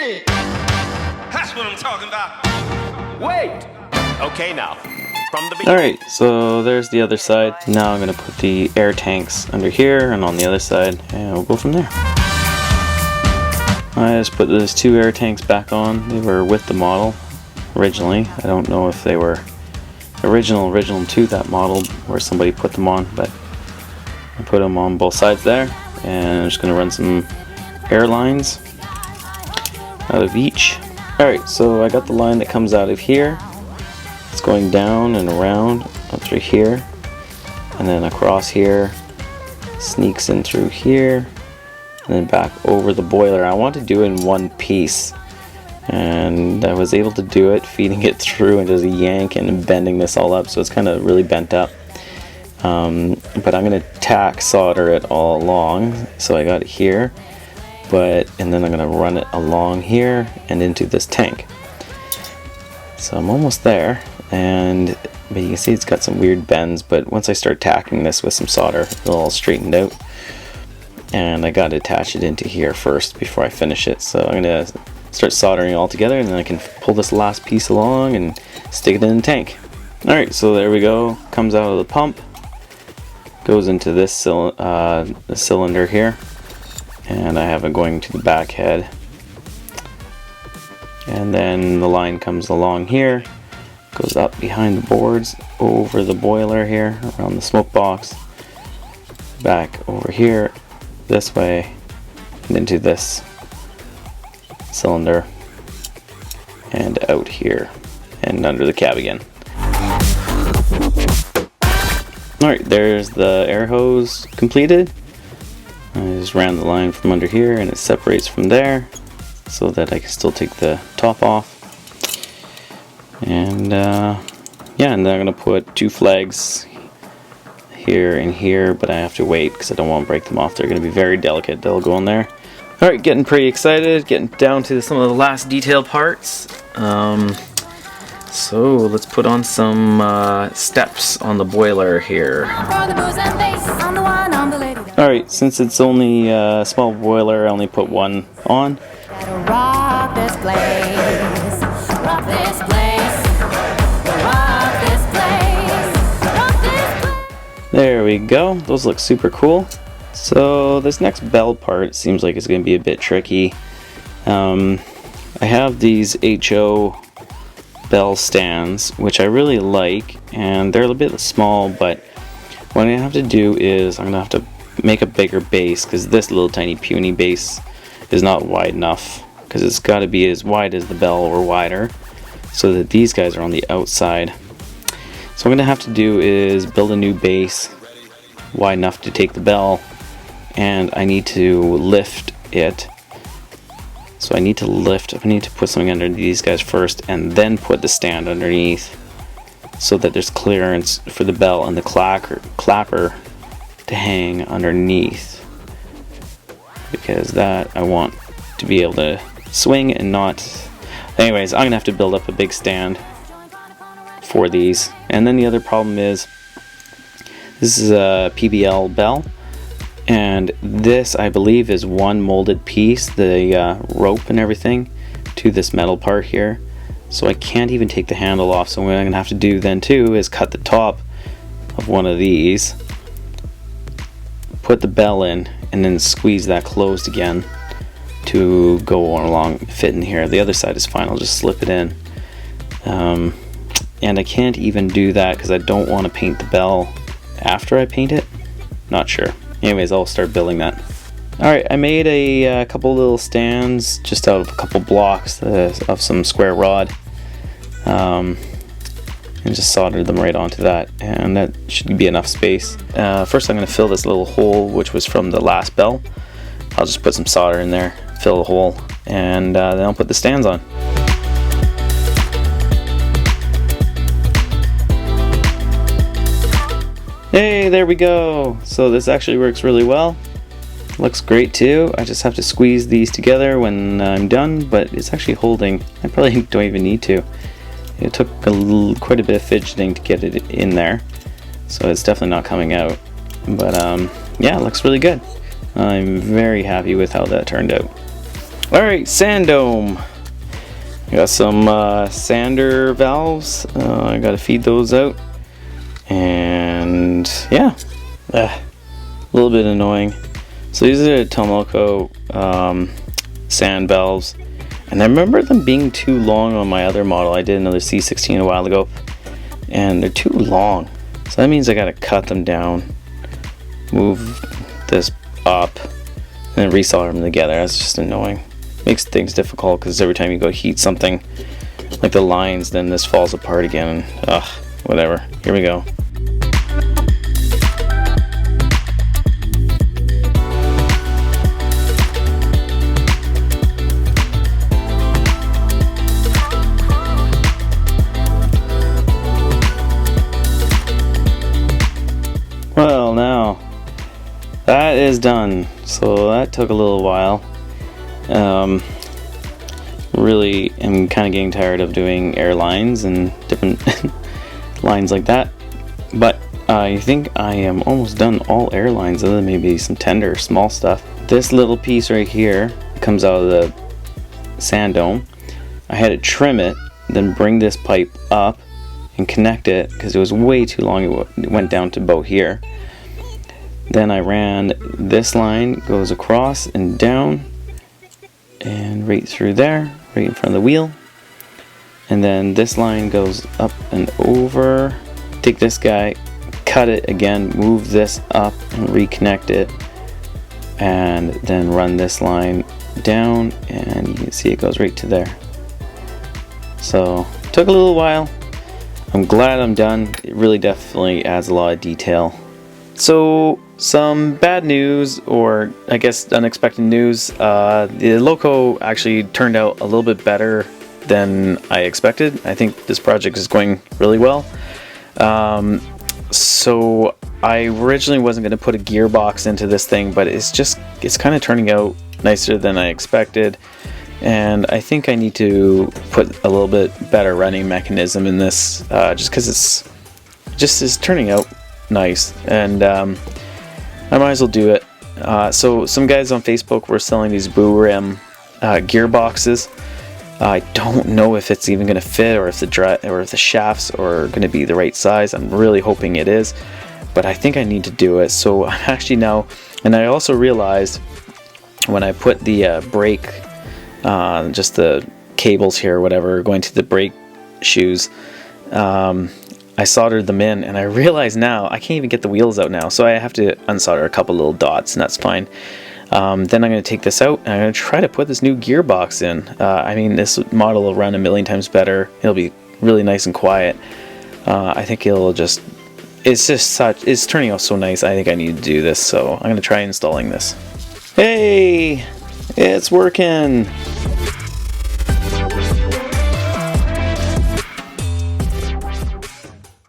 shit. That's what I'm talking about. Wait. Okay, now from the beginning. Alright, so there's the other side. Now I'm going to put the air tanks under here and on the other side, and we'll go from there. I just put those two air tanks back on. They were with the model originally. I don't know if they were original to that model where somebody put them on, but I put them on both sides there, and I'm just going to run some Airlines out of each. Alright, so I got the line that comes out of here. It's going down and around up through here, and then across here, sneaks in through here, and then back over the boiler. I want to do it in one piece, and I was able to do it feeding it through and just yanking and bending this all up, so it's kind of really bent up. But I'm going to tack solder it all along, so I got it here, and then I'm going to run it along here and into this tank. So I'm almost there, but you can see it's got some weird bends, but once I start tacking this with some solder, it'll all straighten out. And I got to attach it into here first before I finish it, so I'm going to start soldering it all together, and then I can pull this last piece along and stick it in the tank. Alright, so there we go. Comes out of the pump, goes into this the cylinder here, and I have it going to the back head, and then the line comes along here, goes up behind the boards, over the boiler here, around the smoke box, back over here this way, and into this cylinder, and out here and under the cab again. Alright, there's the air hose completed. I just ran the line from under here, and it separates from there so that I can still take the top off. And yeah, and then I'm going to put two flags here and here, but I have to wait because I don't want to break them off. They're going to be very delicate. They'll go in there. Alright, getting pretty excited, getting down to some of the last detail parts. So let's put on some steps on the boiler here. Alright, since it's only a small boiler, I only put one on. Rock this place, rock this place, rock this place, rock this place. There we go. Those look super cool. So this next bell part seems like it's going to be a bit tricky. I have these HO bell stands, which I really like, and they're a bit small, but what I have to do is I'm going to have to make a bigger base, because this little tiny puny base is not wide enough, because it's got to be as wide as the bell or wider, so that these guys are on the outside. So what I'm going to have to do is build a new base wide enough to take the bell, and I need to lift it. So I need to put something under these guys first, and then put the stand underneath, so that there's clearance for the bell and the clapper to hang underneath, because that I want to be able to swing and not. Anyways, I'm gonna have to build up a big stand for these. And then the other problem is, this is a PBL bell, and this I believe is one molded piece, the rope and everything, to this metal part here. So I can't even take the handle off. So what I'm gonna have to do then too is cut the top of one of these, put the bell in, and then squeeze that closed again to go along, fit in here. The other side is fine, I'll just slip it in. And I can't even do that because I don't want to paint the bell after I paint it. Not sure. Anyways, I'll start building that. Alright, I made a couple little stands just out of a couple blocks of some square rod, and just soldered them right onto that, and that should be enough space. First I'm going to fill this little hole, which was from the last bell. I'll just put some solder in there, fill the hole, and then I'll put the stands on. Hey, there we go! So this actually works really well. Looks great too. I just have to squeeze these together when I'm done, but it's actually holding. I probably don't even need to. It took quite a bit of fidgeting to get it in there, so it's definitely not coming out. But yeah, it looks really good. I'm very happy with how that turned out. Alright, sand dome. I got some sander valves. I gotta feed those out. And yeah, a little bit annoying. So these are the Tomoko sand valves. And I remember them being too long on my other model. I did another C16 a while ago. And they're too long. So that means I gotta cut them down. Move this up. And then resolder them together. That's just annoying. Makes things difficult because every time you go heat something like the lines, then this falls apart again. Ugh, whatever. Here we go. Well, now that is done. So that took a little while. Really am kind of getting tired of doing airlines and different lines like that, but I think I am almost done all airlines other than maybe some tender small stuff. This little piece right here comes out of the sand dome. I had to trim it, then bring this pipe up and connect it because it was way too long. It went down to about here. Then I ran this line, goes across and down and right through there, right in front of the wheel. And then this line goes up and over. Take this guy, cut it again, move this up and reconnect it, and then run this line down, and you can see it goes right to there. So took a little while. I'm glad I'm done. It really definitely adds a lot of detail. So some bad news, or I guess unexpected news. The loco actually turned out a little bit better than I expected. I think this project is going really well. So I originally wasn't going to put a gearbox into this thing, but it's kind of turning out nicer than I expected. And I think I need to put a little bit better running mechanism in this, just because it's turning out nice, and I might as well do it. So some guys on Facebook were selling these Boo Rim gearboxes. I don't know if it's even going to fit, or if the shafts are going to be the right size. I'm really hoping it is, but I think I need to do it. So I'm actually now, and I also realized when I put the brake, just the cables here or whatever going to the brake shoes, I soldered them in, and I realize now I can't even get the wheels out now, so I have to unsolder a couple little dots, and that's fine. Then I'm going to take this out, and I'm going to try to put this new gearbox in. I mean, this model will run a million times better. It'll be really nice and quiet. I think it's turning out so nice. I think I need to do this, so I'm going to try installing this. Hey, it's working.